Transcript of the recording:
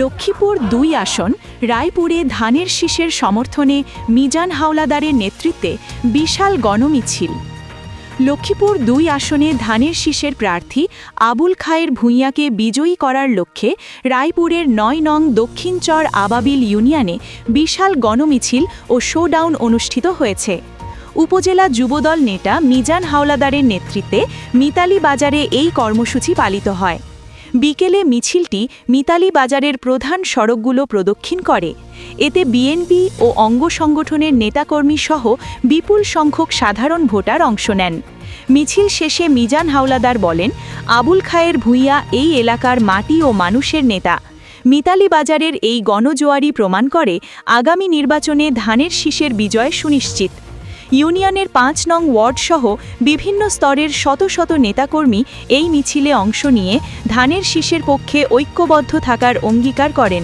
লক্ষ্মীপুর ২ আসন রায়পুরে ধানের শীষের সমর্থনে মিজান হাওলাদারের নেতৃত্বে বিশাল গণমিছিল। লক্ষ্মীপুর ২ আসনে ধানের শীষের প্রার্থী আবুল খায়ের ভূঁইয়াকে বিজয়ী করার লক্ষ্যে রায়পুরের ৯ নং দক্ষিণচর আবাবিল ইউনিয়নে বিশাল গণমিছিল ও শোডাউন অনুষ্ঠিত হয়েছে। উপজেলা যুবদল নেতা মিজান হাওলাদারের নেতৃত্বে মিতালি বাজারে এই কর্মসূচি পালিত হয়। বিকেলে মিছিলটি মিতালি বাজারের প্রধান সড়কগুলো প্রদক্ষিণ করে। এতে বিএনপি ও অঙ্গ সংগঠনের নেতাকর্মী সহ বিপুল সংখ্যক সাধারণ ভোটার অংশ নেন। মিছিল শেষে মিজান হাওলাদার বলেন, আবুল খায়ের ভূঁইয়া এই এলাকার মাটি ও মানুষের নেতা। মিতালি বাজারের এই গণজোয়ারি প্রমাণ করে আগামী নির্বাচনে ধানের শীষের বিজয় সুনিশ্চিত। ইউনিয়নের ৫ নং ওয়ার্ডসহ বিভিন্ন স্তরের শত শত নেতাকর্মী এই মিছিলে অংশ নিয়ে ধানের শীষের পক্ষে ঐক্যবদ্ধ থাকার অঙ্গীকার করেন।